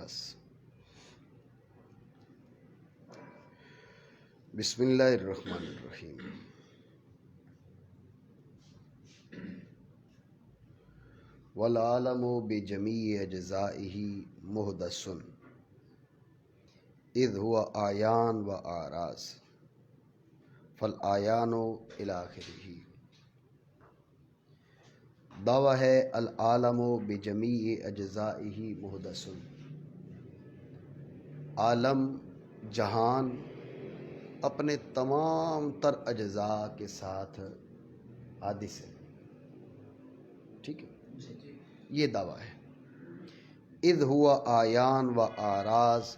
بس بسم اللہ الرحمن الرحیم. والعالم بجمیع اجزائہ محدث اذ هو آیان و آراز فالآیان الی آخرہ. دعویٰ ہے العالم بجمیع اجزائہ محدث، عالم جہان اپنے تمام تر اجزاء کے ساتھ حادث ہے. ٹھیک ہے، یہ دعویٰ ہے. اذ ہوا آیان و آراز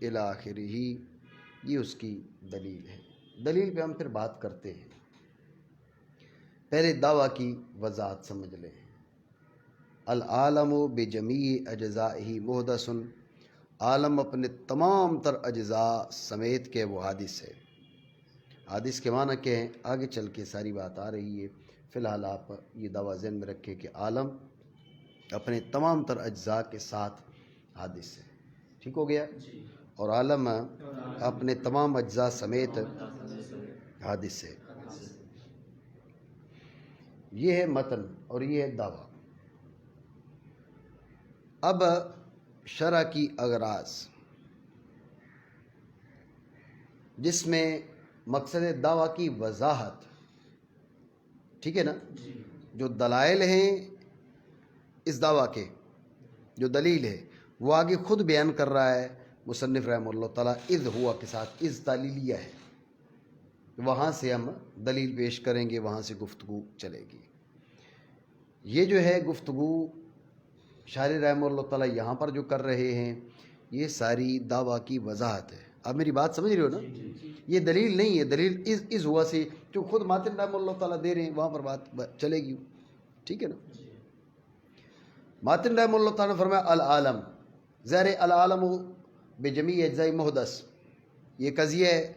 الی آخرہ، یہ اس کی دلیل ہے. دلیل پہ ہم پھر بات کرتے ہیں. پہلے دعویٰ کی وضاحت سمجھ لیں. العالم بجمیع اجزائہ محدث، عالم اپنے تمام تر اجزاء سمیت کے وہ حادث ہے. حادث کے معنی کیا ہیں آگے چل کے ساری بات آ رہی ہے. فی الحال آپ یہ دعویٰ ذہن میں رکھیں کہ عالم اپنے تمام تر اجزاء کے ساتھ حادث ہے. ٹھیک ہو گیا؟ اور عالم اپنے تمام اجزاء سمیت حادث ہے. یہ ہے متن اور یہ ہے دعویٰ. اب شرع کی اغراض، جس میں مقصد دعویٰ کی وضاحت. ٹھیک ہے نا؟ جو دلائل ہیں اس دعویٰ کے، جو دلیل ہے وہ آگے خود بیان کر رہا ہے مصنف رحمہ اللہ تعالیٰ. اذ ہوا کے ساتھ اذ تعلیلیہ ہے، وہاں سے ہم دلیل پیش کریں گے، وہاں سے گفتگو چلے گی. یہ جو ہے گفتگو شارح رحمہ اللہ تعالیٰ یہاں پر جو کر رہے ہیں یہ ساری دعویٰ کی وضاحت ہے. آپ میری بات سمجھ رہے ہو نا؟ یہ دلیل نہیں ہے. دلیل از ہوا سے جو خود ماتن رحمہ اللہ تعالیٰ دے رہے ہیں وہاں پر بات چلے گی. ٹھیک ہے نا؟ ماتن رحمہ اللہ تعالیٰ نے فرمایا العالم، ظاہر العالم بجمیع اجزاء محدث، یہ قضیہ ہے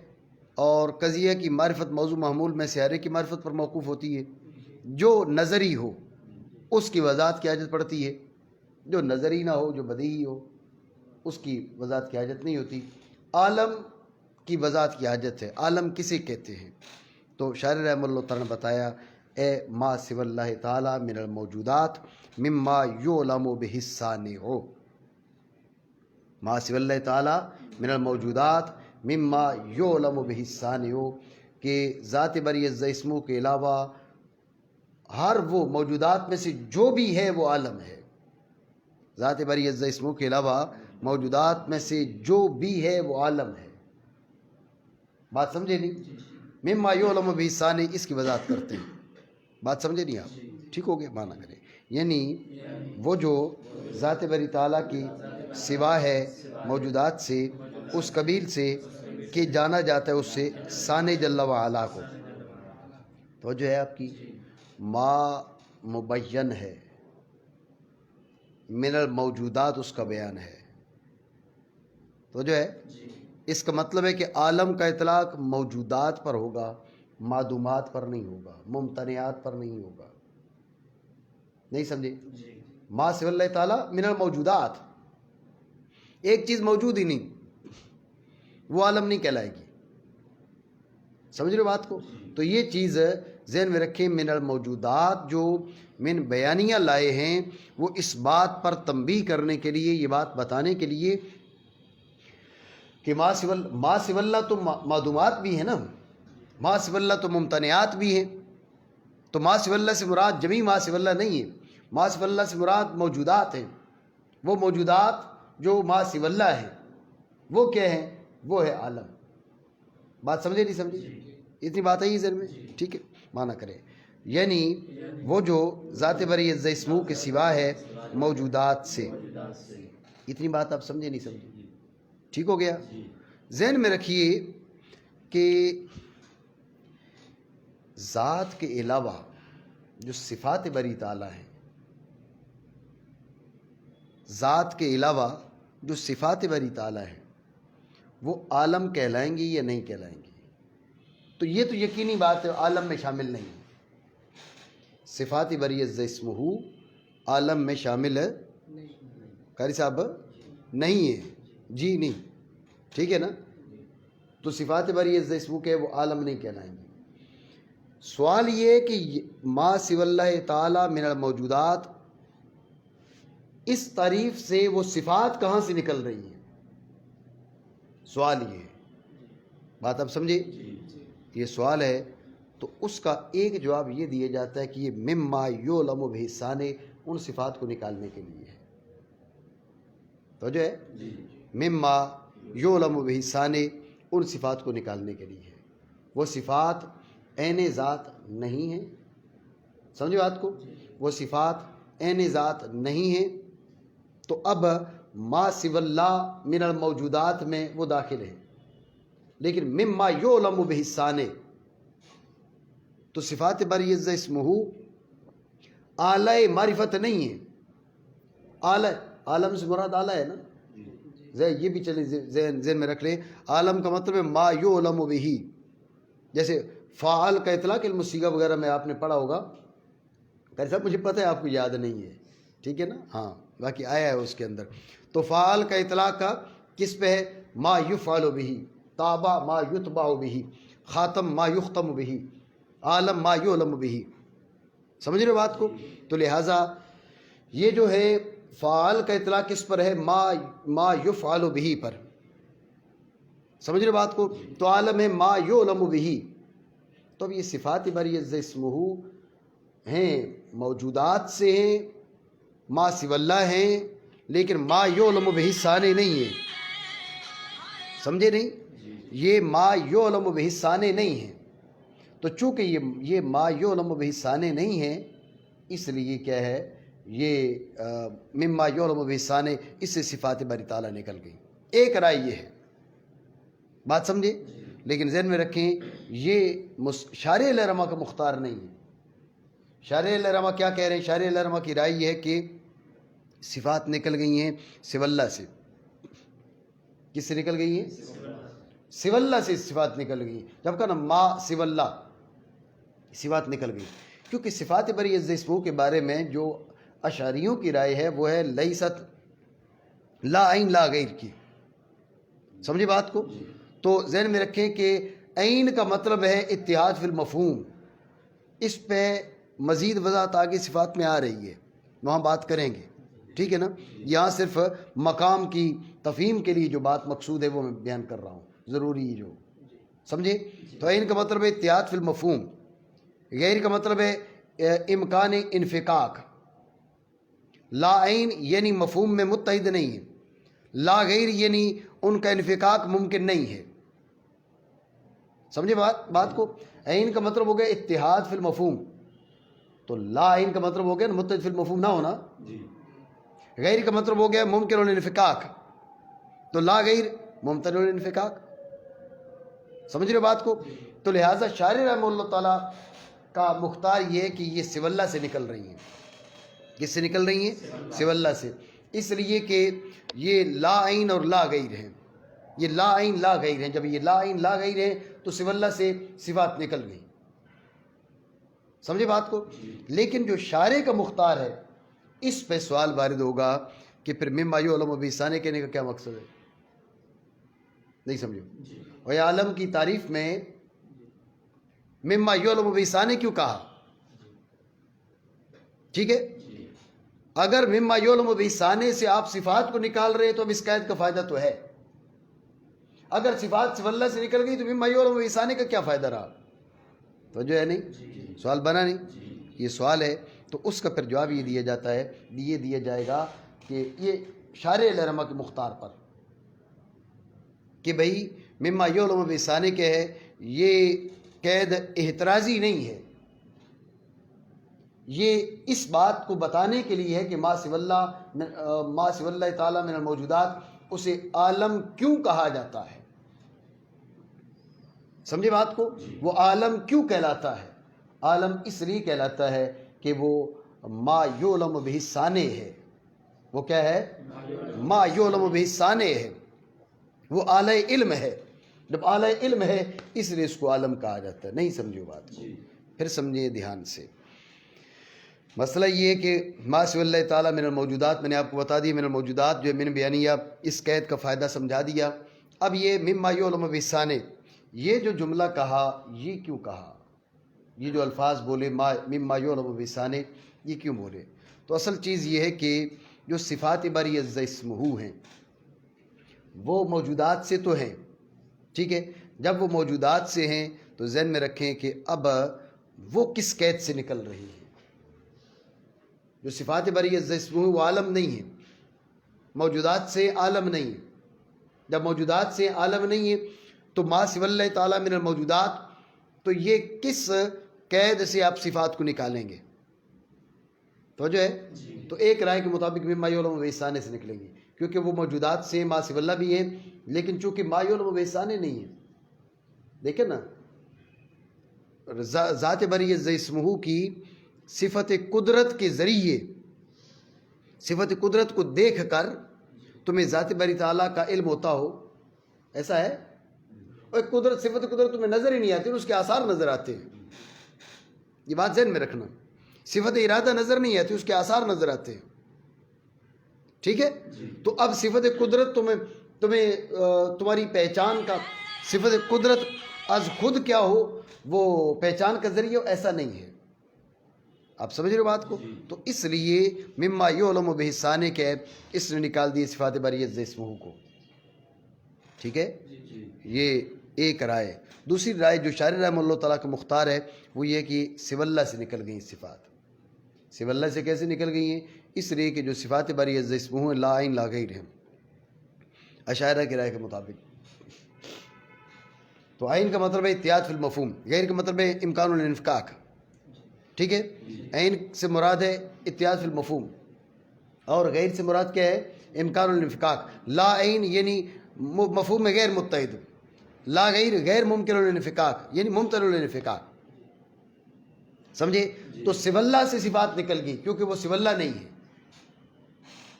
اور قضیہ کی معرفت موضوع محمول میں سے ہر ایک کی معرفت پر موقوف ہوتی ہے. جو نظری ہو اس کی وضاحت کی حاجت پڑتی ہے، جو نظری نہ ہو، جو بدیہی ہو، اس کی وضاحت کی حاجت نہیں ہوتی. عالم کی وضاحت کی حاجت ہے. عالم کسے کہتے ہیں؟ تو شارح رحمہ اللہ تعالیٰ نے بتایا اے ما سوی اللہ تعالیٰ من الموجودات مما یعلم بہ الصانع، ما سوی اللہ تعالیٰ من الموجودات مما یعلم بہ الصانع، کہ ذات بری عز اسمو کے علاوہ ہر وہ موجودات میں سے جو بھی ہے وہ عالم ہے. ذات بری عز اسمو کے علاوہ موجودات میں سے جو بھی ہے وہ عالم ہے. بات سمجھے نہیں؟ مما یعلم بہ الصانع اس کی وضاحت کرتے ہیں. بات سمجھے نہیں آپ؟ ٹھیک ہو گیا؟ معنی کریں یعنی وہ جو ذات بری تعالیٰ کی سوا ہے موجودات سے، اس قبیل سے کہ جانا جاتا ہے اس سے ثانی جل و علا کو. تو جو ہے آپ کی ما مبین ہے، من الموجودات اس کا بیان ہے. تو جو ہے اس کا مطلب ہے کہ عالم کا اطلاق موجودات پر ہوگا، معدومات پر نہیں ہوگا، ممتنعات پر نہیں ہوگا. نہیں سمجھے؟ ما سوی اللہ تعالیٰ من الموجودات، ایک چیز موجود ہی نہیں وہ عالم نہیں کہلائے گی. سمجھ رہے بات کو؟ تو یہ چیز ذہن میں رکھیں. من الموجودات جو من بیانیہ لائے ہیں وہ اس بات پر تنبیہ کرنے کے لیے، یہ بات بتانے کے لیے کہ ما سوی اللہ تو معدومات بھی ہیں نا، ما سوی اللہ تو ممتنعات بھی ہیں. تو ما سوی اللہ سے مراد جمیع ما سوی اللہ نہیں ہے. ما سوی اللہ سے مراد موجودات ہیں. وہ موجودات جو ما سوی اللہ ہیں وہ کیا ہیں؟ وہ ہے عالم. بات سمجھے نہیں سمجھے؟ اتنی بات آئی ذہن میں؟ ٹھیک ہے، معنی کرے یعنی وہ جو ذات بری عز اسمو کے سوا ہے موجودات سے. اتنی بات آپ سمجھے نہیں سمجھے؟ ٹھیک ہو گیا؟ ذہن میں رکھیے کہ ذات کے علاوہ جو صفات بری تعالیٰ ہیں، ذات کے علاوہ جو صفات بری تعالیٰ ہیں وہ عالم کہلائیں گی یا نہیں کہلائیں گی؟ تو یہ تو یقینی بات ہے عالم میں شامل نہیں. صفات بری عز اسمہ عالم میں شامل ہے. قاری صاحب نہیں ہے، جی نہیں، ٹھیک ہے نا؟ تو صفات بری اسمو کے وہ عالم نہیں کہلائیں گے۔ سوال یہ ہے کہ ما سوی اللہ تعالی من الموجودات، اس تعریف سے وہ صفات کہاں سے نکل رہی ہیں؟ سوال یہ ہے، بات اب سمجھے؟ یہ سوال ہے، تو اس کا ایک جواب یہ دیا جاتا ہے کہ یہ مما یعلم بہ ثانی، ان صفات کو نکالنے کے لیے ہے۔ تو جو ہے مما یعلم بہ ثانی، ان صفات کو نکالنے کے لیے ہے۔ وہ صفات عین ذات نہیں ہیں، سمجھے بات کو؟ وہ صفات عین ذات نہیں ہیں، تو اب ما سوی اللہ من الموجودات میں وہ داخل ہے، لیکن مما یعلم بہ ثانی، تو صفات بری اسمہ اعلی معرفت نہیں ہے۔ اعلی، عالم سے مراد اعلی ہے نا، یہ بھی چلے ذہن میں رکھ لیں، عالم کا مطلب ہے ما یعلم بہ، جیسے فاعل کا اطلاق علم الصیغہ وغیرہ میں آپ نے پڑھا ہوگا، قاری صاحب مجھے پتہ ہے آپ کو یاد نہیں ہے، ٹھیک ہے نا؟ ہاں باقی آیا ہے اس کے اندر۔ تو فاعل کا اطلاق کا کس پہ ہے؟ ما یفعل بہ، تابع ما یتبع بہ، خاتم ما یختم بہ، عالم ما یعلم بہ، سمجھ رہے بات کو؟ تو لہٰذا یہ جو ہے فاعل کا اطلاق کس پر ہے؟ ما یفعل بہ پر، سمجھ رہے بات کو؟ تو عالم ہے ما یعلم بہ۔ تو اب یہ صفات بری اسمہ ہیں، موجودات سے ہیں، ما سوی اللہ ہیں، لیکن ما یعلم بہ ثانی نہیں ہے، سمجھے نہیں؟ یہ ما یعلم بہ ثانی نہیں ہے، تو چونکہ یہ ما یعلم بہ ثانی نہیں ہے، اس لیے کیا ہے، یہ مما یعلم بہ ثانی، اس سے صفات باری تعالیٰ نکل گئی۔ ایک رائے یہ ہے، بات سمجھے؟ لیکن ذہن میں رکھیں یہ شارح علیہ رحمہ کا مختار نہیں ہے۔ شارح علیہ رحمہ کیا کہہ رہے ہیں؟ شارح علیہ رحمہ کی رائے یہ ہے کہ صفات نکل گئی ہیں سوی اللہ سے۔ کس سے نکل گئی ہیں؟ سوی اللہ سے صفات نکل گئی ہیں۔ جب کہا نا ما سوی اللہ، صفات نکل گئی، کیونکہ صفات بری اسمہ کے بارے میں جو اشعریوں کی رائے ہے وہ ہے لیست لا عین لا غیر کی، سمجھے بات کو؟ تو ذہن میں رکھیں کہ عین کا مطلب ہے اتحاد فی المفہوم، اس پہ مزید وضاحت آگے صفات میں آ رہی ہے، وہاں بات کریں گے، ٹھیک ہے نا؟ یہاں صرف مقام کی تفہیم کے لیے جو بات مقصود ہے وہ میں بیان کر رہا ہوں، ضروری جو سمجھے؟ تو عین کا مطلب ہے اتحاد فی المفہوم، غیر کا مطلب ہے امکان انفکاک، لا عین یعنی مفہوم میں متحد نہیں ہے، لا غیر یعنی ان کا انفکاک ممکن نہیں ہے، سمجھے بات کو؟ عین کا مطلب ہو گیا اتحاد فی المفہوم، تو لا عین کا مطلب ہو گیا متحد فی المفہوم نہ ہونا، غیر کا مطلب ہو گیا ممکن الانفکاک، تو لا غیر ممتنع الانفکاک، سمجھ رہے بات کو؟ تو لہٰذا شارح رحمہ اللہ تعالیٰ کا مختار یہ ہے کہ یہ سوی اللہ سے نکل رہی ہیں۔ کس سے نکل رہی ہیں؟ سوی اللہ سے، اس لیے کہ یہ لا عین اور لا غیر ہیں، یہ لا عین لا غیر ہیں، جب یہ لا عین لا غیر ہیں تو سوی اللہ سے صفات نکل گئی، سمجھے بات کو؟ لیکن جو شارح کا مختار ہے اس پہ سوال وارد ہوگا کہ پھر مما یعلم بہ ثانی کہنے کا کیا مقصد ہے؟ نہیں سمجھو؟ اور عالم کی تعریف میں مما یعلم بہ ثانی کیوں کہا؟ ٹھیک ہے، اگر مما یعلم بہ ثانی سے آپ صفات کو نکال رہے ہیں تو اب اس قید کا فائدہ تو ہے، اگر صفات سوی اللہ سے نکل گئی تو مما یعلم بہ ثانی کا کیا فائدہ رہا؟ تو جو ہے نہیں، سوال بنا نہیں، یہ سوال ہے، تو اس کا پھر جواب یہ دیا جاتا ہے، یہ دیا جائے گا کہ یہ شارح علیہ رحمہ کے مختار پر کہ بھئی مما یعلم بہ ثانی کے ہے، یہ قید احترازی نہیں ہے، یہ اس بات کو بتانے کے لیے ہے کہ ما سوی اللہ تعالیٰ من الموجودات اسے عالم کیوں کہا جاتا ہے، سمجھے بات کو؟ وہ عالم کیوں کہلاتا ہے؟ عالم اس لیے کہلاتا ہے کہ وہ ما یعلم بہ ثانی ہے، وہ کیا ہے؟ ما یعلم بہ ثانی ہے، وہ اعلی علم ہے، جب اعلی علم ہے اس لیے اس کو عالم کہا جاتا ہے۔ نہیں سمجھو بات کو؟ پھر سمجھیں دھیان سے، مسئلہ یہ ہے کہ ما سوی اللہ تعالیٰ من الموجودات، میں نے آپ کو بتا دیا من الموجودات جو ہے من بیانیہ، اس قید کا فائدہ سمجھا دیا۔ اب یہ مما یعلم بلسانہ، یہ جو جملہ کہا یہ کیوں کہا، یہ جو الفاظ بولے مما یعلم بلسانہ یہ کیوں بولے؟ تو اصل چیز یہ ہے کہ جو صفات باری عز اسمہ ہیں وہ موجودات سے تو ہیں، ٹھیک ہے، جب وہ موجودات سے ہیں تو ذہن میں رکھیں کہ اب وہ کس قید سے نکل رہی ہیں۔ جو صفات باری عز اسمہ وہ عالم نہیں ہے، موجودات سے عالم نہیں ہے۔ جب موجودات سے عالم نہیں ہے تو ما سوی اللہ تعالیٰ من الموجودات، تو یہ کس قید سے آپ صفات کو نکالیں گے؟ تو جو ہے تو ایک رائے کے مطابق مما یعلم بلسانہ سے نکلیں گے، کیونکہ وہ موجودات سے ما سوی اللہ بھی ہیں، لیکن چونکہ ما یعلم بلسانہ نہیں ہے۔ دیکھیں نا، ذات باری عز اسمہ کی صفت قدرت کے ذریعے، صفت قدرت کو دیکھ کر تمہیں ذات باری تعالیٰ کا علم ہوتا ہو، ایسا ہے؟ اور قدرت، صفت قدرت تمہیں نظر ہی نہیں آتی، اس کے آثار نظر آتے ہیں۔ یہ بات ذہن میں رکھنا، صفت ارادہ نظر نہیں آتی، اس کے آثار نظر آتے ہیں، ٹھیک ہے؟ تو اب صفت قدرت تمہیں تمہاری پہچان کا، صفت قدرت از خود کیا ہو وہ پہچان کا ذریعہ ہو، ایسا نہیں ہے۔ آپ سمجھ رہے ہو بات کو؟ تو اس لیے مما یعلم بلسانہ کے اس نے نکال دی صفات باری عز اسمہ کو، ٹھیک ہے؟ یہ ایک رائے۔ دوسری رائے جو شاعر رحمہ اللہ تعالیٰ کا مختار ہے وہ یہ کہ سوی اللہ سے نکل گئی صفات۔ سوی اللہ سے کیسے نکل گئی ہیں؟ اس لیے کہ جو صفات باری عز اسمہ لا عین لا غیر ہیں اشاعرہ کی رائے کے مطابق۔ تو عین کا مطلب ہے اتحاد فی المفہوم، غیر کا مطلب ہے امکان الانفکاک، ٹھیک ہے؟ عین سے مراد ہے اتحاد فی المفہوم، اور غیر سے مراد کیا ہے؟ امکان الانفکاک۔ لا عین یعنی مفہوم میں غیر متحد، لا غیر غیر ممکن الانفکاک یعنی ممتن الانفکاک، سمجھے؟ تو سوی اللہ سے صفات نکل گئی کیونکہ وہ سوی اللہ نہیں ہے،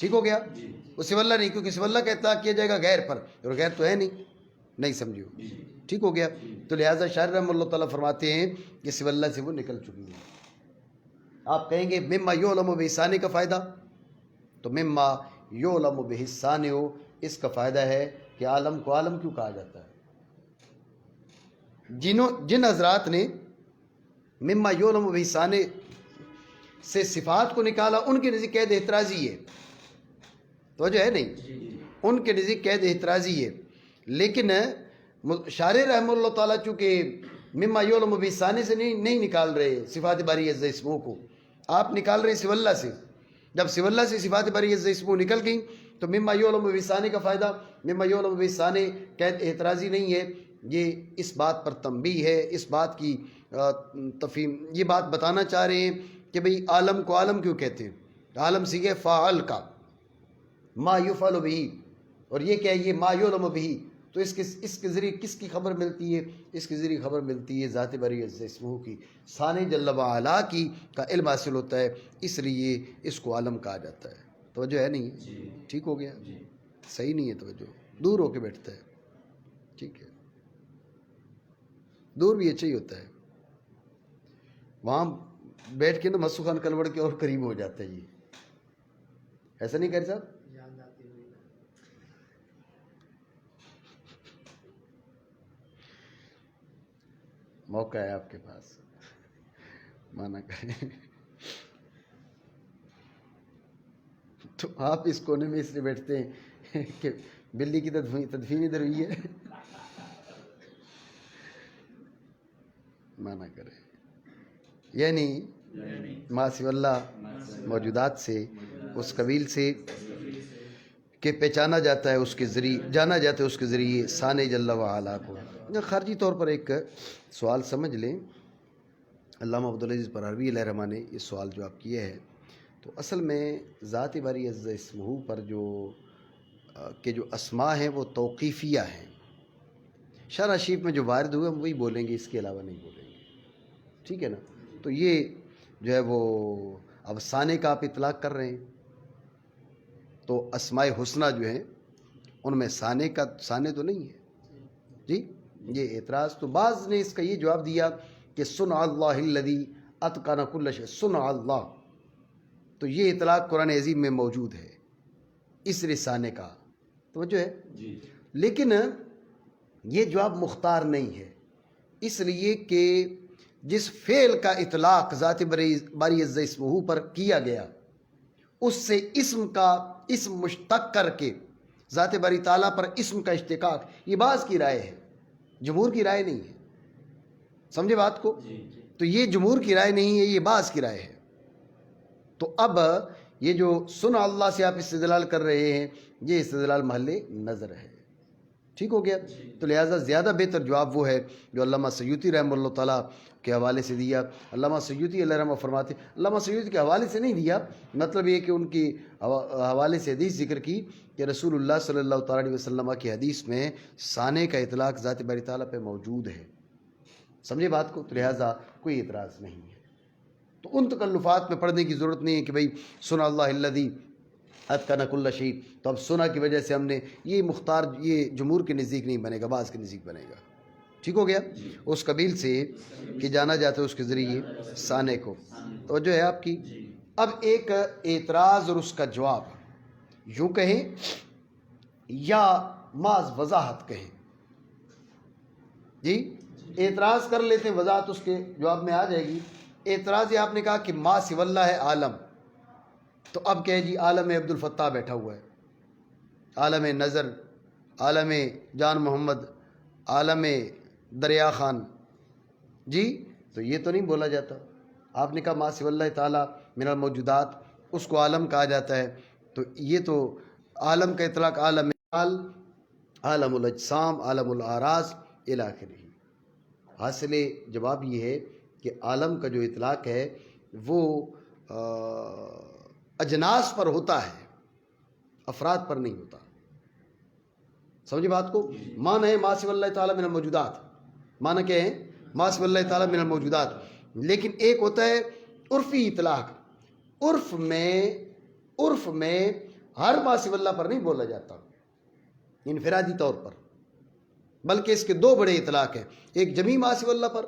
ٹھیک ہو گیا؟ وہ سوی اللہ نہیں، کیونکہ سوی اللہ کا اطلاق کیا جائے گا غیر پر، اور غیر تو ہے نہیں سمجھو، ٹھیک ہو گیا؟ تو لہٰذا شاعر رحمہ اللہ تعالیٰ فرماتے ہیں کہ سوی اللہ سے وہ نکل چکی ہے۔ آپ کہیں گے مما یعلم بلسانہ کا فائدہ، تو مما یعلم بلسانہ ہو، اس کا فائدہ ہے کہ عالم کو عالم کیوں کہا جاتا ہے؟ جن حضرات نے مما یعلم بلسانہ سے صفات کو نکالا ان کے نزدیک قید احترازی ہے، تو جو ہے نہیں، ان کے نزدیک قید احترازی ہے، لیکن شارح رحمہ اللہ تعالیٰ چونکہ مما یعلم بلسانہ سے نہیں نکال رہے صفات باری عز اسمہ کو، آپ نکال رہے سوی اللہ سے۔ جب سوی اللہ سے صفات باری عز اسمہ نکل گئیں تو مما یعلم بلسانہ کا فائدہ، مما یعلم بلسانہ قید احترازی نہیں ہے، یہ اس بات پر تنبیہ ہے، اس بات کی تفہیم، یہ بات بتانا چاہ رہے ہیں کہ بھئی عالم کو عالم کیوں کہتے ہیں؟ عالم سیکھے فاعل کا، ما یفعل بہ، اور یہ کیا ہے؟ یہ ما یعلم بہ، تو اس کے ذریعے کس کی خبر ملتی ہے؟ اس کے ذریعے خبر ملتی ہے ذات باری عز اسمہ کی، ثانی جل وعلا کی کا علم حاصل ہوتا ہے، اس لیے اس کو عالم کہا جاتا ہے۔ توجہ ہے نہیں؟ ٹھیک ہو گیا؟ صحیح نہیں ہے توجہ، دور ہو کے بیٹھتا ہے، ٹھیک ہے؟ دور بھی اچھا ہی ہوتا ہے، وہاں بیٹھ کے نا مسعود خان کلوڑ کے اور قریب ہو جاتا ہے، یہ ایسا نہیں کر صاحب؟ موقع ہے آپ کے پاس، مانا کریں تو آپ اس کونے میں اس لیے بیٹھتے ہیں کہ بلی کی تدفین ادھر ہوئی ہے، مانا کریں، یعنی ما سوی اللہ موجودات سے، اس قبیل سے کہ پہچانا جاتا ہے اس کے ذریعے، جانا جاتا ہے اس کے ذریعے ثانی جل وعلا کو۔ خارجی طور پر ایک سوال سمجھ لیں، علامہ عبدالعزیز پرہروی علیہ رحمہ نے یہ سوال جو آپ کیے ہے، تو اصل میں ذات باری عز اسمہ پر جو اسماء ہیں وہ توقیفیہ ہیں، شرح شریف میں جو وارد ہوئے ہم وہی بولیں گے، اس کے علاوہ نہیں بولیں گے، ٹھیک ہے نا؟ تو یہ جو ہے وہ اب ثانی کا آپ اطلاق کر رہے ہیں، تو اسماء حسنہ جو ہیں ان میں ثانی تو نہیں ہے جی، یہ اعتراض۔ تو بعض نے اس کا یہ جواب دیا کہ صنع اللہ الذی اتقن کل شیء، صنع اللہ، تو یہ اطلاق قرآن عظیم میں موجود ہے اس رسانے کا، توجہ ہے۔ لیکن یہ جواب مختار نہیں ہے، اس لیے کہ جس فعل کا اطلاق ذات باری عز اسمہ پر کیا گیا اس سے اسم مشتق کر کے ذات باری تعالیٰ پر اسم کا اشتقاق، یہ بعض کی رائے ہے، جمہور کی رائے نہیں ہے، سمجھے بات کو؟ تو یہ جمہور کی رائے نہیں ہے، یہ بعض کی رائے ہے۔ تو اب یہ جو سنا اللہ سے آپ استدلال کر رہے ہیں، یہ استدلال محل نظر ہے، ٹھیک ہو گیا؟ تو لہٰذا زیادہ بہتر جواب وہ ہے جو علامہ سیوطی رحمہ اللہ تعالیٰ کے حوالے سے دیا۔ علامہ سیوطی علیہ رحمہ فرماتے، علامہ سیوطی کے حوالے سے نہیں دیا، مطلب یہ کہ ان کی حوالے سے حدیث ذکر کی کہ رسول اللہ صلی اللہ تعالیٰ علیہ وسلم کی حدیث میں ثانے کا اطلاق ذات باری تعالیٰ پہ موجود ہے، سمجھے بات کو؟ تو لہٰذا کوئی اعتراض نہیں ہے۔ تو ان تکلفات میں پڑھنے کی ضرورت نہیں ہے کہ بھئی سنا اللہ الذی اتقن کل شیء، تو اب سنا کی وجہ سے ہم نے یہ مختار، یہ جمہور کے نزدیک نہیں بنے گا، بعض کے نزدیک بنے گا، ٹھیک ہو گیا؟ اس قبیل سے کہ جانا جاتا ہے اس کے ذریعے ثانے کو، توجہ ہے آپ کی۔ اب ایک اعتراض اور اس کا جواب، یوں کہیں یا محض وضاحت کہیں، جی اعتراض کر لیتے ہیں، وضاحت اس کے جواب میں آ جائے گی۔ اعتراض یہ آپ نے کہا کہ ما سوی اللہ ہے عالم، تو اب کہے جی عالم عبد الفتاح بیٹھا ہوا ہے، عالم نظر، عالم جان محمد، عالم دریا خان، جی تو یہ تو نہیں بولا جاتا۔ آپ نے کہا ما سوی اللہ تعالیٰ من الموجودات، اس کو عالم کہا جاتا ہے، تو یہ تو عالم کا اطلاق عالم حال، عالم الاجسام، عالم الاعراض الی آخرہ۔ حاصل جواب یہ ہے کہ عالم کا جو اطلاق ہے وہ اجناس پر ہوتا ہے، افراد پر نہیں ہوتا، سمجھے بات کو؟ معنی ہے ما سوی اللہ تعالیٰ من الموجودات، معنی کیا ہے؟ ما سوی اللہ تعالیٰ من الموجودات، لیکن ایک ہوتا ہے عرفی اطلاق، عرف میں ہر ما سوی اللہ پر نہیں بولا جاتا انفرادی طور پر، بلکہ اس کے دو بڑے اطلاق ہیں، ایک جمی ما سوی اللہ پر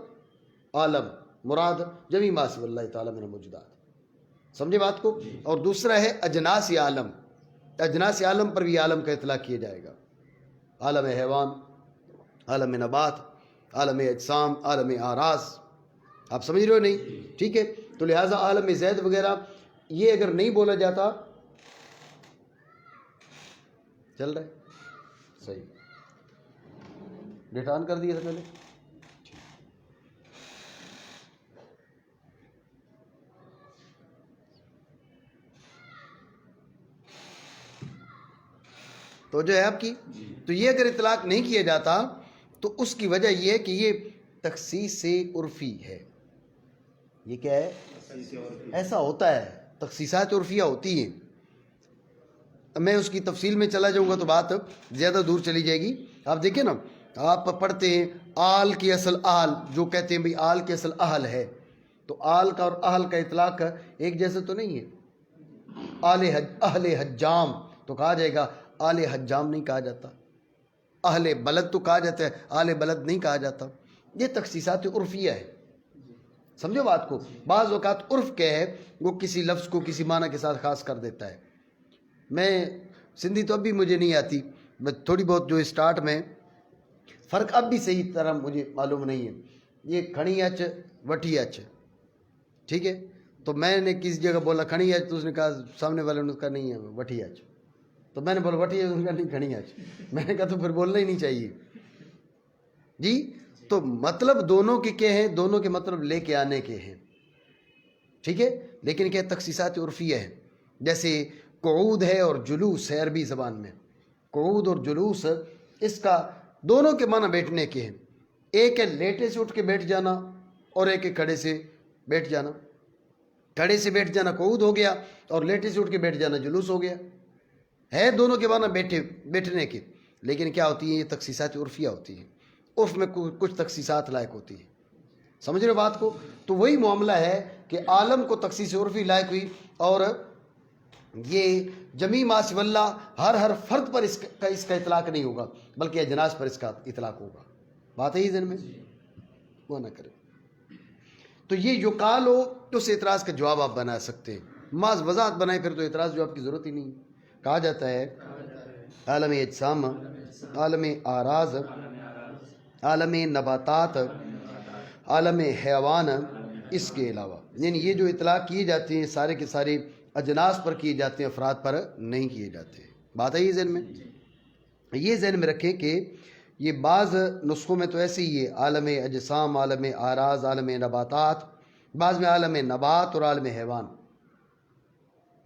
عالم، مراد جمی ما سوی اللہ تعالیٰ من الموجودات، سمجھے بات کو؟ اور دوسرا ہے اجناس عالم، اجناس عالم پر بھی عالم کا اطلاق کیا جائے گا، عالم حیوان، عالم نبات، عالم اجسام، عالم اعراض، آپ سمجھ رہے ہو نہیں؟ ٹھیک ہے، تو لہٰذا عالم زید وغیرہ یہ اگر نہیں بولا جاتا، چل رہا ہے صحیح، ڈیٹ آن کر دیا تھا پہلے، تو جو ہے آپ کی، تو یہ اگر اطلاق نہیں کیا جاتا تو اس کی وجہ یہ ہے کہ یہ تخصیص عرفی ہے۔ یہ کیا ہے؟ ایسا ہوتا ہے، تخصیصات عرفیہ ہوتی ہیں، میں اس کی تفصیل میں چلا جاؤں گا تو بات زیادہ دور چلی جائے گی۔ آپ دیکھیں نا، آپ پڑھتے ہیں آل کی اصل آل، جو کہتے ہیں بھئی آل کی اصل اہل ہے، تو آل کا اور اہل کا اطلاق ایک جیسے تو نہیں ہے۔ اہل حجام تو کہا جائے گا، آل حجام نہیں کہا جاتا، اہل بلد تو کہا جاتا ہے، آل بلد نہیں کہا جاتا، یہ تخصیصات عرفیہ ہے، سمجھو بات کو؟ بعض اوقات عرف کیا ہے، وہ کسی لفظ کو کسی معنی کے ساتھ خاص کر دیتا ہے۔ میں سندھی تو اب بھی مجھے نہیں آتی، تھوڑی بہت جو اسٹارٹ میں فرق اب بھی صحیح طرح مجھے معلوم نہیں ہے، یہ کھڑی اچ وٹھی اچ، ٹھیک ہے، تو میں نے کسی جگہ بولا کھڑی اچ تو اس نے کہا، سامنے والے نے کہا نہیں ہے وٹھی اچ، تو میں نے بولا وٹھی اچ، اس نے کہا نہیں کھڑی اچ، میں نے کہا تو پھر بولنا ہی نہیں چاہیے جی۔ تو مطلب دونوں کے کیا ہیں؟ دونوں کے مطلب لے کے آنے کے ہیں، ٹھیک ہے، لیکن کیا تخصیصات عرفیہ ہے۔ جیسے قعود ہے اور جلوس ہے عربی زبان میں، قعود اور جلوس اس کا دونوں کے معنی بیٹھنے کے ہیں، ایک ہے لیٹے سے اٹھ کے بیٹھ جانا اور ایک ہے کھڑے سے بیٹھ جانا، کھڑے سے بیٹھ جانا قعود ہو گیا اور لیٹے سے اٹھ کے بیٹھ جانا جلوس ہو گیا، ہے دونوں کے معنی بیٹھنے کے، لیکن کیا ہوتی ہیں؟ یہ تخصیصات عرفیہ ہوتی ہیں، عرف میں کچھ تخصیصات لائق ہوتی ہیں، سمجھ رہے بات کو؟ تو وہی معاملہ ہے کہ عالم کو تخصیص عرفی لائق ہوئی، اور یہ جمی ما سوی اللہ ہر فرد پر اس کا اطلاق نہیں ہوگا، بلکہ اجناس پر اس کا اطلاق ہوگا، بات ہے ہی ذہن میں، وہ نہ کرے۔ تو یہ یقال ہو تو اس اعتراض کا جواب آپ بنا سکتے ہیں۔ محض وضاحت بنائے پھر تو اعتراض جواب کی ضرورت ہی نہیں. کہا جاتا ہے عالم اجسام، عالم اعراض، عالم نباتات، عالم حیوان، اس کے علاوہ یعنی یہ جو اطلاق کیے جاتے ہیں سارے کے سارے اجناس پر کیے جاتے ہیں، افراد پر نہیں کیے جاتے. بات ہے یہ ذہن میں، یہ ذہن میں رکھیں کہ یہ بعض نسخوں میں تو ایسے ہی ہے عالم اجسام، عالم اعراض، عالم نباتات، بعض میں عالم نبات اور عالم حیوان.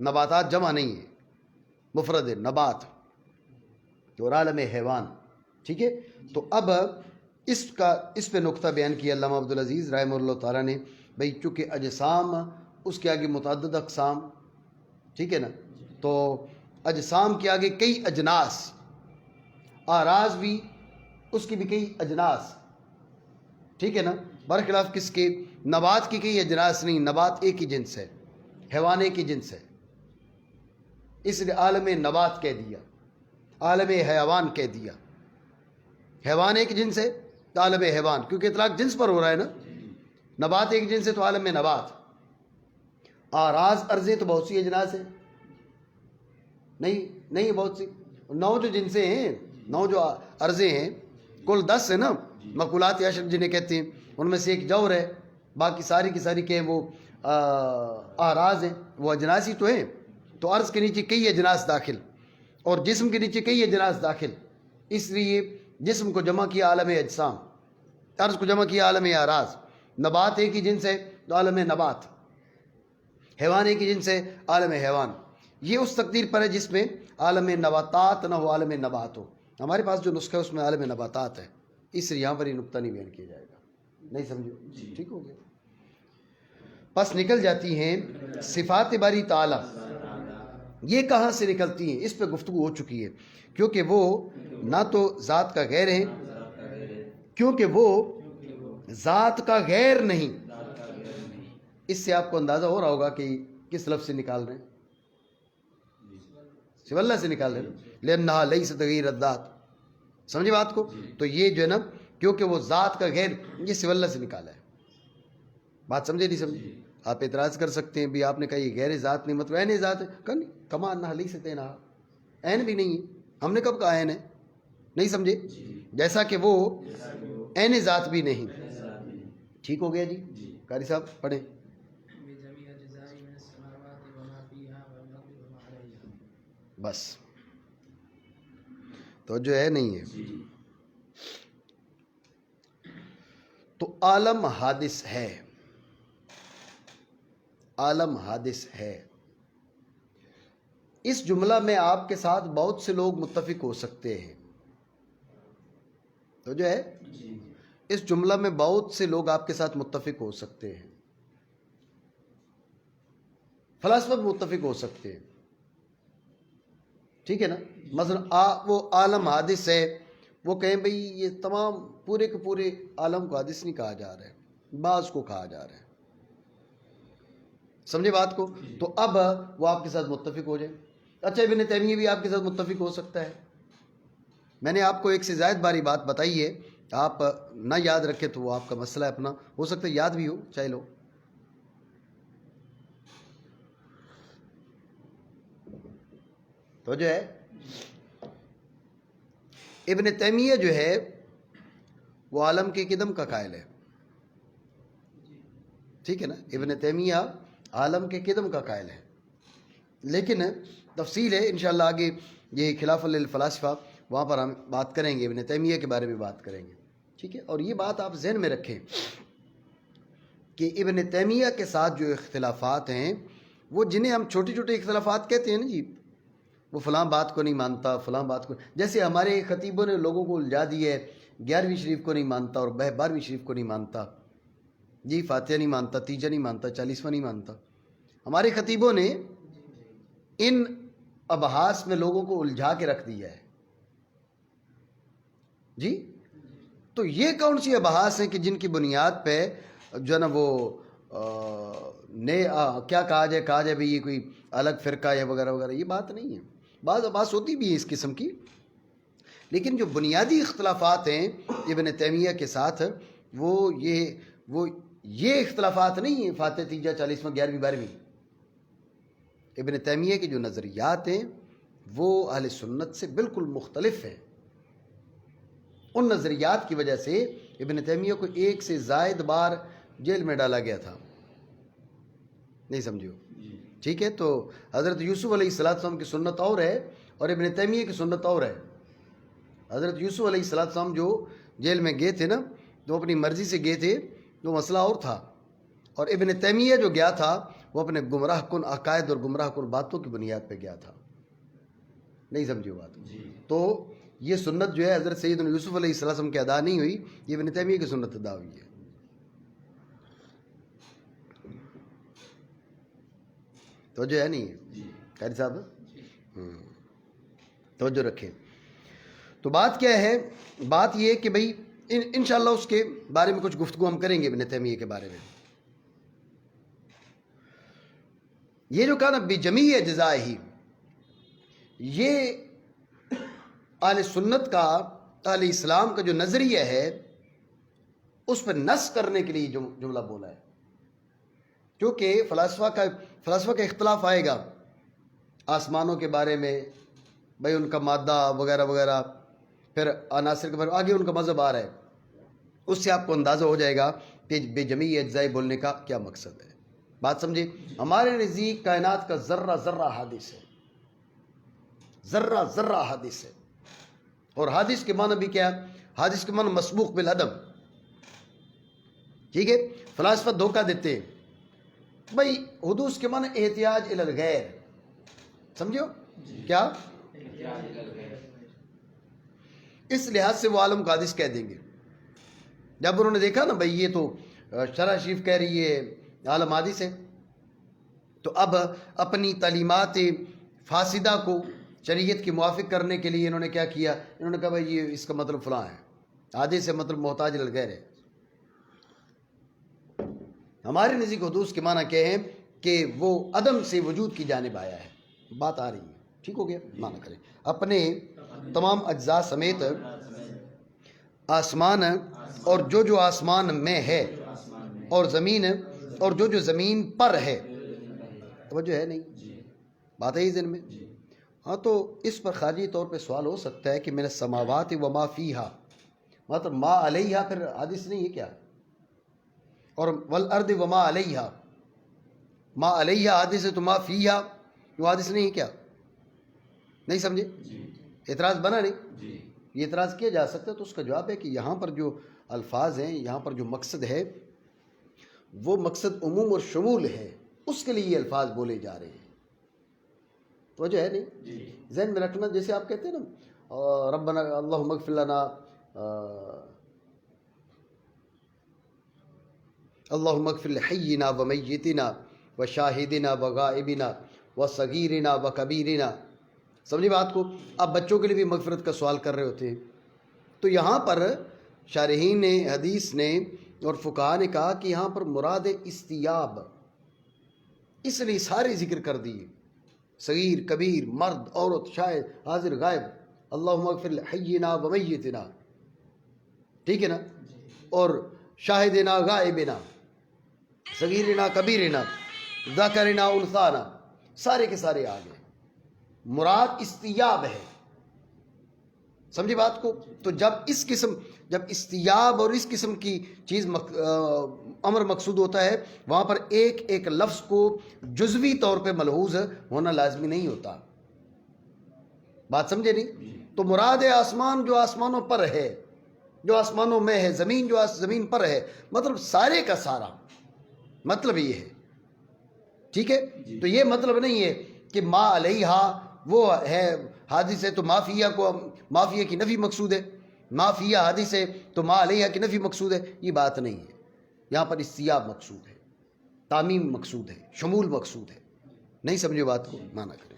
نباتات جمع نہیں ہے، مفرد ہے نبات اور عالم حیوان. ٹھیک ہے، تو اب اس پہ نقطہ بیان کیا علامہ عبدالعزیز رحمہ اللہ تعالیٰ نے. بھئی چونکہ اجسام اس کے آگے متعدد اقسام، ٹھیک ہے نا، تو اجسام کے آگے کئی اجناس، اعراض بھی اس کی بھی کئی اجناس، ٹھیک ہے نا، برخلاف کس کے؟ نبات کی کئی اجناس نہیں، نبات ایک ہی جنس ہے، حیوان ایک ہی جنس ہے، اس لیے عالم نبات کہہ دیا، عالم حیوان کہہ دیا. حیوان ایک جنس ہے تو عالم حیوان، کیونکہ اطلاق جنس پر ہو رہا ہے نا. نبات ایک جنس ہے تو عالم نبات. اعراض ارضیں تو بہت سی اجناس ہیں، نہیں بہت سی، 9 جو جنسیں ہیں، 9 جو ارضیں ہیں، کل 10 ہے نا مقولات عشر جنہیں کہتے ہیں، ان میں سے ایک جور ہے، باقی ساری کی ساری کہ وہ اعراض ہیں، وہ اجناس ہی تو ہیں. تو عرض کے نیچے کئی اجناس داخل اور جسم کے نیچے کئی اجناس داخل، اس لیے جسم کو جمع کیا عالم اجسام، عرض کو جمع کیا عالم اعراض. نبات ایک ہی جنس ہے تو عالم نبات، حیوان ایک ہی جنس ہے عالم حیوان. یہ اس تقدیر پر ہے جس میں عالم نباتات نہ ہو، عالم نبات ہو. ہمارے پاس جو نسخہ ہے اس میں عالم نباتات ہے، اس لیے یہاں پر یہ نقطہ نہیں بیان کیا جائے گا. نہیں سمجھو؟ ٹھیک ہو گیا. پس نکل جاتی ہیں صفات باری تعالی. یہ کہاں سے نکلتی ہیں؟ اس پہ گفتگو ہو چکی ہے. کیونکہ وہ نہ تو ذات کا غیر ہے، کیونکہ وہ ذات کا غیر نہیں. اس سے آپ کو اندازہ ہو رہا ہوگا کہ کس لفظ سے نکال رہے ہیں؟ سوى اللہ سے نکال رہے ہیں، لأنہا لیست غیر الذات. سمجھے بات کو؟ تو یہ جو ہے نا، کیونکہ وہ ذات کا غیر، یہ سوى اللہ سے نکالا ہے. بات سمجھے نہیں سمجھے؟ آپ اعتراض کر سکتے ہیں بھی آپ نے کہا یہ غیر ذات نہیں، مطلب عین ذات ہے. کہا نہیں، کما انہا لیست عینہا، عین بھی نہیں ہے. ہم نے کب کہا عین ہے؟ نہیں سمجھے؟ جیسا کہ وہ عین ذات بھی نہیں. ٹھیک ہو گیا جی؟ قاری صاحب پڑھیں. بس تو جو ہے نہیں ہے. تو عالم حادث ہے، عالم حادث ہے. اس جملہ میں آپ کے ساتھ بہت سے لوگ متفق ہو سکتے ہیں. تو جو ہے اس جملہ میں بہت سے لوگ آپ کے ساتھ متفق ہو سکتے ہیں، فلاسفہ متفق ہو سکتے ہیں. ٹھیک ہے نا؟ مثلا وہ عالم حادث ہے، وہ کہیں بھئی یہ تمام پورے کے پورے عالم کو حادث نہیں کہا جا رہا ہے، بعض کو کہا جا رہا ہے. سمجھے بات کو؟ تو اب وہ آپ کے ساتھ متفق ہو جائے. اچھا ابن تیمیہ بھی آپ کے ساتھ متفق ہو سکتا ہے. میں نے آپ کو ایک سے زائد باری بات بتائی ہے، آپ نہ یاد رکھے تو وہ آپ کا مسئلہ ہے اپنا، ہو سکتا ہے یاد بھی ہو، چاہے لو. تو جو ہے ابن تیمیہ جو ہے وہ عالم کے قدم کا قائل ہے. ٹھیک ہے نا؟ ابن تیمیہ عالم کے قدم کا قائل ہے، لیکن تفصیل ہے انشاءاللہ آگے یہ خلاف للفلاسفہ، وہاں پر ہم بات کریں گے، ابن تیمیہ کے بارے میں بات کریں گے. ٹھیک ہے؟ اور یہ بات آپ ذہن میں رکھیں کہ ابن تیمیہ کے ساتھ جو اختلافات ہیں، وہ جنہیں ہم چھوٹے چھوٹے اختلافات کہتے ہیں نا جی، وہ فلاں بات کو نہیں مانتا، فلاں بات کو، جیسے ہمارے خطیبوں نے لوگوں کو الجھا دی ہے، 11ویں شریف کو نہیں مانتا اور 12ویں شریف کو نہیں مانتا، جی فاتحہ نہیں مانتا، تیجا نہیں مانتا، 40واں نہیں مانتا. ہمارے خطیبوں نے ان ابحاث میں لوگوں کو الجھا کے رکھ دیا ہے. جی تو یہ کون سی ابحاث ہیں کہ جن کی بنیاد پہ جو ہے نا وہ کیا کہا جائے بھئی یہ کوئی الگ فرقہ یا وغیرہ وغیرہ، یہ بات نہیں ہے. بعض ابحاث ہوتی بھی ہے اس قسم کی، لیکن جو بنیادی اختلافات ہیں ابن تیمیہ کے ساتھ، وہ یہ اختلافات نہیں ہیں فاتح تیجا 40واں 11ویں 12ویں. ابن تیمیہ کے جو نظریات ہیں وہ اہل سنت سے بالکل مختلف ہیں. ان نظریات کی وجہ سے ابن تیمیہ کو 1 سے زائد بار جیل میں ڈالا گیا تھا. نہیں سمجھو؟ ٹھیک ہے. تو حضرت یوسف علیہ السلام کی سنت اور ہے اور ابن تیمیہ کی سنت اور ہے. حضرت یوسف علیہ السلام جو جیل میں گئے تھے نا، تو اپنی مرضی سے گئے تھے، تو مسئلہ اور تھا. اور ابن تیمیہ جو گیا تھا وہ اپنے گمراہ کن عقائد اور گمراہ کن باتوں کی بنیاد پہ گیا تھا. نہیں سمجھو بات؟ تو یہ سنت جو ہے حضرت سیدنا یوسف علیہ السلام کی ادا نہیں ہوئی، یہ ابن تیمیہ کی سنت ادا ہوئی ہے. توجہ ہے نہیں ہے قاری صاحب؟ توجہ رکھیں. تو بات کیا ہے؟ بات یہ کہ بھئی انشاءاللہ اس کے بارے میں کچھ گفتگو ہم کریں گے ابن تیمیہ کے بارے میں. یہ جو کہا نا بجمیع اجزائہ، یہ اہل سنت کا، اہل اسلام کا جو نظریہ ہے اس پر نص کرنے کے لیے جو جملہ بولا ہے. کیونکہ فلاسفہ کا اختلاف آئے گا آسمانوں کے بارے میں، بھئی ان کا مادہ وغیرہ وغیرہ، پھر عناصر کے بارے میں آگے ان کا مذہب آ رہا ہے. اس سے آپ کو اندازہ ہو جائے گا کہ بے جمیع اجزاء بولنے کا کیا مقصد ہے. بات سمجھے؟ ہمارے نزدیک کائنات کا ذرہ ذرہ حادث ہے، ذرہ ذرہ حادث ہے. اور حادث کے معنی بھی کیا؟ حادث کے معنی مسبوق بالعدم. ٹھیک ہے. فلاسفہ دھوکہ دیتے ہیں، بھئی حدوث کے معنی احتیاج الی الغیر. سمجھو کیا؟ اس لحاظ سے وہ عالم کو حادث کہہ دیں گے. جب انہوں نے دیکھا نا بھئی یہ تو شرع شریف کہہ رہی ہے عالم حادث ہے، تو اب اپنی تعلیمات فاسدہ کو شریعت کی موافق کرنے کے لیے انہوں نے کیا کیا؟ انہوں نے کہا بھئی یہ اس کا مطلب فلاں ہے، حادث سے مطلب محتاج الی الغیر ہے. ہمارے نزدیک حدوث کے معنی کیا ہے کہ وہ عدم سے وجود کی جانب آیا ہے. بات آ رہی ہے؟ ٹھیک ہو گیا؟ معنی کریں. اپنے تمام اجزاء سمیت آسمان اور جو آسمان میں ہے، اور زمین اور جو زمین پر ہے. توجہ ہے نہیں؟ بات ہے ہی ذہن میں؟ ہاں. تو اس پر خارجی طور پہ سوال ہو سکتا ہے کہ من السماوات وما فیہا، مطلب ما علیہا پھر حادث نہیں ہے کیا؟ اور والارض وما علیہا، ما علیہا حادث ہے تو ما فیہا وہ حادث نہیں ہے کیا؟ نہیں سمجھے؟ اعتراض بنا نہیں؟ یہ اعتراض کیا جا سکتا ہے. تو اس کا جواب ہے کہ یہاں پر جو الفاظ ہیں، یہاں پر جو مقصد ہے وہ مقصد عموم اور شمول ہے، اس کے لیے یہ الفاظ بولے جا رہے ہیں. توجہ ہے نہیں؟ ذہن میں رکھنا. جیسے آپ کہتے ہیں نا ربنا اللہم اغفر لنا، اللہم اغفر لحینا ومیتنا وشاہدنا وغائبنا وصغیرنا وکبیرنا. سمجھے بات کو؟ آپ بچوں کے لیے بھی مغفرت کا سوال کر رہے ہوتے ہیں. تو یہاں پر شارحین نے، حدیث نے اور فقہاء نے کہا کہ یہاں پر مراد استیاب، اس لیے سارے ذکر کر دیے، صغیر کبیر، مرد عورت، شاہد حاضر غائب. اللہم اغفر لحینا ومیتنا، ٹھیک ہے نا؟ اور شاہدنا غائبنا، صغیرنا کبیرنا، ذکرنا انثانا، سارے کے سارے آ گئے. مراد استیاب ہے. سمجھے بات کو؟ تو جب استیاب اور اس قسم کی چیز امر مقصود ہوتا ہے، وہاں پر ایک ایک لفظ کو جزوی طور پہ ملحوظ ہونا لازمی نہیں ہوتا. بات سمجھے نہیں؟ تو مراد ہے آسمان جو آسمانوں پر ہے، جو آسمانوں میں ہے، زمین جو زمین پر ہے، مطلب سارے کا سارا مطلب یہ ہے. ٹھیک ہے؟ تو یہ مطلب نہیں ہے کہ ما علیہا وہ ہے حادث ہے تو معافیہ کو، معافیہ کی نفی مقصود ہے، معافیہ حادث ہے تو ما علیہا کی نفی مقصود ہے. یہ بات نہیں ہے. یہاں پر استیاب مقصود ہے، تعمیم مقصود ہے، شمول مقصود ہے. نہیں سمجھے بات کو؟ معنی کریں.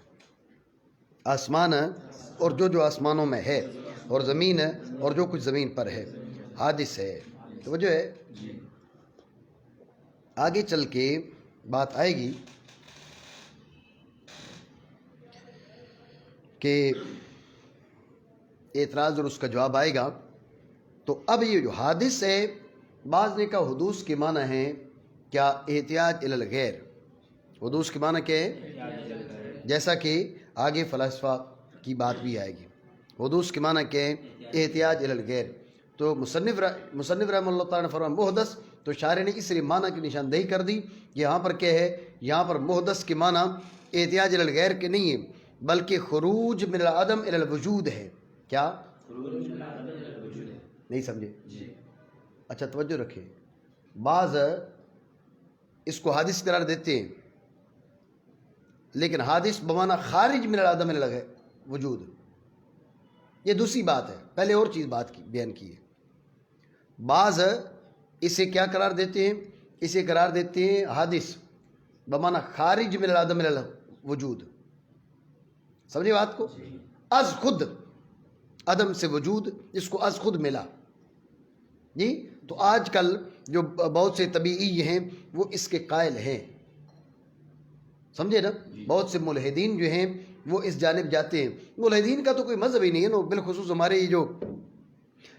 آسمان اور جو آسمانوں میں ہے، اور زمین اور جو کچھ زمین پر ہے، حادث ہے. توجہ ہے؟ آگے چل کے بات آئے گی کہ اعتراض اور اس کا جواب آئے گا. تو اب یہ جو حادث ہے، بعض نے کہا حدوث کے معنی ہے کیا؟ احتیاج الی الغیر. حدوث کے معنی کیا ہے؟ جیسا کہ آگے فلاسفہ کی بات بھی آئے گی. حدوث کے معنی کیا ہے؟ احتیاج الی الغیر. تو مصنف رحمہ اللہ تعالیٰ نے فرمایا محدث، تو شارح نے اس لیے معنی کی نشاندہی کر دی. یہاں پر کیا ہے؟ یہاں پر محدث کے معنی احتیاج الی الغیر کے نہیں ہے، بلکہ خروج من العدم الی الوجود ہے. کیا؟ نہیں سمجھے؟ اچھا توجہ رکھیں. بعض اس کو حادث قرار دیتے ہیں، لیکن حادث بمعنی خارج من العدم الی الوجود، یہ دوسری بات ہے. پہلے اور چیز بیان کی ہے. بعض اسے کیا قرار دیتے ہیں؟ اسے قرار دیتے ہیں حادث بمعنی خارج من العدم الی الوجود. سمجھے بات کو؟ از خود، عدم سے وجود، اس کو از خود ملا. جی تو آج کل جو بہت سے طبیعی ہیں وہ اس کے قائل ہیں. سمجھے نا؟ بہت سے ملحدین جو ہیں وہ اس جانب جاتے ہیں. ملحدین کا تو کوئی مذہب ہی نہیں ہے نا، بالخصوص ہمارے یہ جو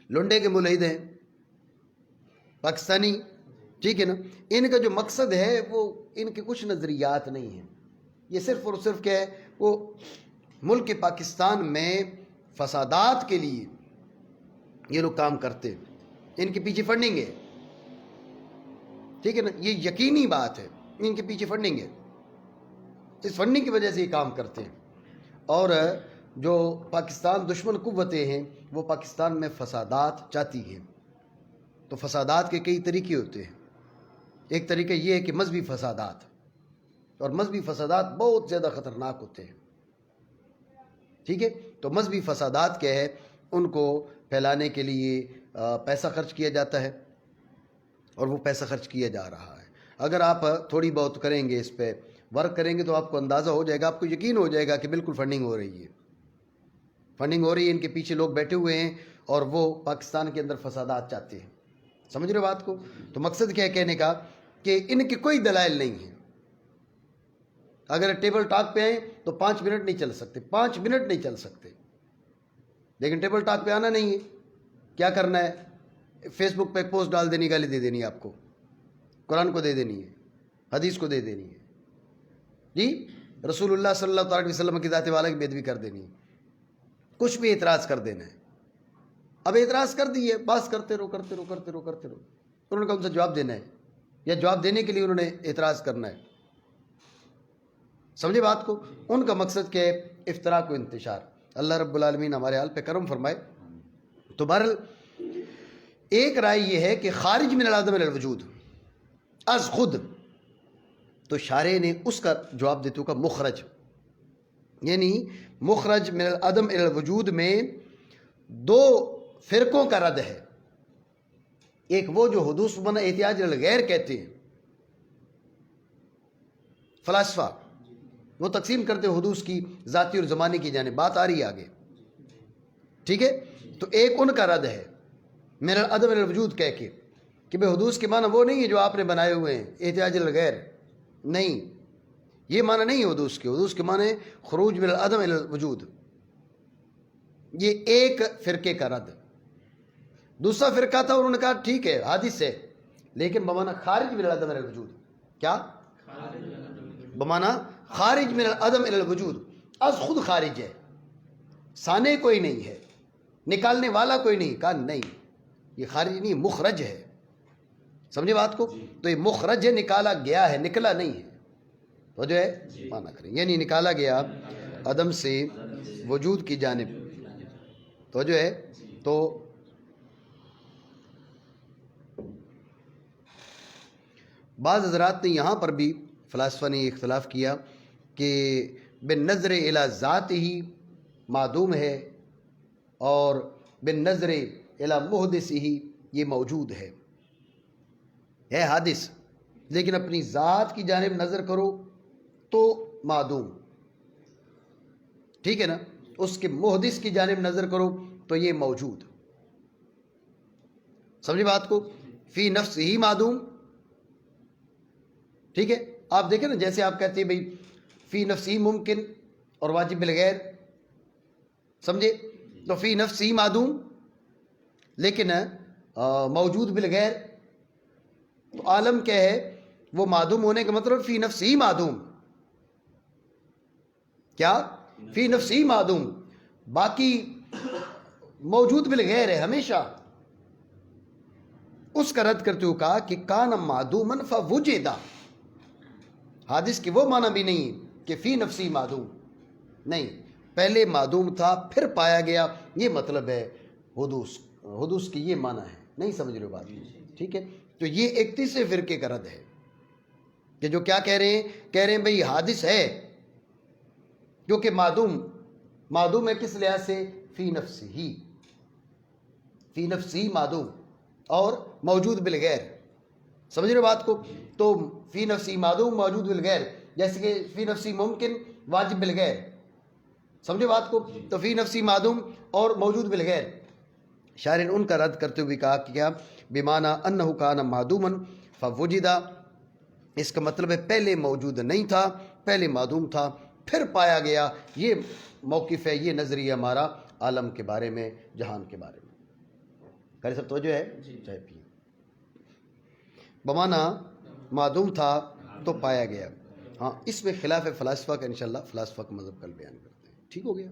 لنڈے کے ملحد ہیں پاکستانی، ٹھیک ہے نا، ان کا جو مقصد ہے وہ ان کے کچھ نظریات نہیں ہیں. یہ صرف اور صرف کیا ہے؟ وہ ملک پاکستان میں فسادات کے لیے یہ لوگ کام کرتے ہیں. ان کے پیچھے فنڈنگ ہے، ٹھیک ہے نا، یہ یقینی بات ہے. ان کے پیچھے فنڈنگ ہے، اس فنڈنگ کی وجہ سے یہ کام کرتے ہیں. اور جو پاکستان دشمن قوتیں ہیں وہ پاکستان میں فسادات چاہتی ہیں. تو فسادات کے کئی طریقے ہوتے ہیں. ایک طریقہ یہ ہے کہ مذہبی فسادات، اور مذہبی فسادات بہت زیادہ خطرناک ہوتے ہیں. ٹھیک ہے، تو مذہبی فسادات کیا ہے؟ ان کو پھیلانے کے لیے پیسہ خرچ کیا جاتا ہے، اور وہ پیسہ خرچ کیا جا رہا ہے. اگر آپ تھوڑی بہت کریں گے، اس پہ ورک کریں گے، تو آپ کو اندازہ ہو جائے گا، آپ کو یقین ہو جائے گا کہ بالکل فنڈنگ ہو رہی ہے. فنڈنگ ہو رہی ہے، ان کے پیچھے لوگ بیٹھے ہوئے ہیں اور وہ پاکستان کے اندر فسادات چاہتے ہیں. سمجھ رہے بات کو؟ تو مقصد کیا ہے کہنے کا؟ کہ ان کے کوئی دلائل نہیں ہیں. اگر ٹیبل ٹاک پہ آئیں تو 5 منٹ نہیں چل سکتے، 5 منٹ نہیں چل سکتے. لیکن ٹیبل ٹاک پہ آنا نہیں ہے. کیا کرنا ہے؟ فیس بک پہ ایک پوسٹ ڈال دینی، گالی دے دینی ہے، آپ کو قرآن کو دے دینی ہے، حدیث کو دے دینی ہے، جی رسول اللہ صلی اللہ علیہ وسلم کی ذات والا کی بےادبی کر دینی ہے، کچھ بھی اعتراض کر دینا ہے. اب اعتراض کر دیے، بس کرتے رہو کرتے رہو کرتے رہو کرتے رہو. انہوں نے کہا ان سے جواب دینا ہے، یا جواب دینے کے لیے انہوں نے اعتراض کرنا ہے. سمجھے بات کو؟ ان کا مقصد کیا ہے؟ افتراء و انتشار. اللہ رب العالمین ہمارے حال پہ کرم فرمائے. تو بہرحال ایک رائے یہ ہے کہ خارج من العدم الی الوجود از خود. تو شارح نے اس کا جواب دیتے کا مخرج، یعنی مخرج من العدم الی الوجود میں 2 فرقوں کا رد ہے. ایک وہ جو حدوث بنا احتیاج الی الغیر کہتے ہیں، فلاسفہ وہ تقسیم کرتے ہیں حدوث کی ذاتی اور زمانے کی جانب. بات آ رہی ہے آگے، ٹھیک ہے. تو ایک ان کا رد ہے من العدم الی الوجود کہہ کے کہ بھئی حدوث کے معنی وہ نہیں ہے جو آپ نے بنائے ہوئے ہیں احتیاج الی الغیر، نہیں، یہ معنی نہیں ہے حدوث کے. حدوث کے معنی خروج من العدم الی الوجود. یہ ایک فرقے کا رد. دوسرا فرقہ تھا، انہوں نے کہا ٹھیک ہے حادث ہے، لیکن بمعنی خارج من العدم الی الوجود. کیا؟ بمعنی خارج من العدم الی الوجود، از خود خارج ہے، سانے کوئی نہیں ہے، نکالنے والا کوئی نہیں. کہا نہیں، یہ خارج نہیں، مخرج ہے. سمجھے بات کو؟ تو یہ مخرج ہے، نکالا گیا ہے، نکلا نہیں ہے. تو جو ہے معنی کریں، یعنی نکالا گیا عدم سے وجود کی جانب. تو جو ہے تو بعض حضرات نے یہاں پر بھی فلاسفہ نے اختلاف کیا کہ بالنظر الی ذات ہی معدوم ہے، اور بالنظر الی محدث ہی یہ موجود ہے حادث. لیکن اپنی ذات کی جانب نظر کرو تو معدوم، ٹھیک ہے نا. اس کے محدث کی جانب نظر کرو تو یہ موجود. سمجھے بات کو؟ فی نفس ہی معدوم، ٹھیک ہے. آپ دیکھیں نا، جیسے آپ کہتے ہیں بھئی فی نفس ہی ممکن اور واجب بالغیر، سمجھے؟ تو فی نفس ہی معدوم لیکن موجود بالغیر. تو عالم کیا ہے؟ وہ معدوم ہونے کا مطلب فی نفس ہی معدوم. کیا فی نفسی معدوم، باقی موجود بالغیر ہے ہمیشہ. اس کا رد کرتے ہوئے کہا کہ کان معدومن فوجدا. حادث کے وہ معنی بھی نہیں کہ فی نفسی معدوم، نہیں، پہلے معدوم تھا پھر پایا گیا، یہ مطلب ہے حدوث. حدوث کی یہ معنی ہے، نہیں سمجھ رہے ہو بات؟ ٹھیک ہے. تو یہ ایک تیسرے فرقے کا رد ہے کہ جو کیا کہہ رہے ہیں بھئی حادث ہے کیونکہ معدوم ہے کس لحاظ سے؟ فی نفسی معدوم اور موجود بالغیر. سمجھ رہے بات کو؟ تو فی نفسی معدوم موجود بالغیر، جیسے کہ فی نفسی ممکن واجب بالغیر. سمجھے بات کو؟ تو فی نفسی معدوم اور موجود بالغیر. شاعر نے ان کا رد کرتے ہوئے کہا کہ کیا بمعنی انہ کان معدوما فوجدا، اس کا مطلب ہے پہلے موجود نہیں تھا، پہلے معدوم تھا پھر پایا گیا. یہ موقف ہے، یہ نظریہ ہمارا عالم کے بارے میں، جہان کے بارے میں. قاری صاحب توجہ ہے؟ چاہے پیے. بمعنی معدوم تھا تو پایا گیا. ہاں، اس میں خلاف فلاسفہ کا، انشاءاللہ فلاسفہ کا مذہب کل بیان کرتے ہیں. ٹھیک ہو گیا؟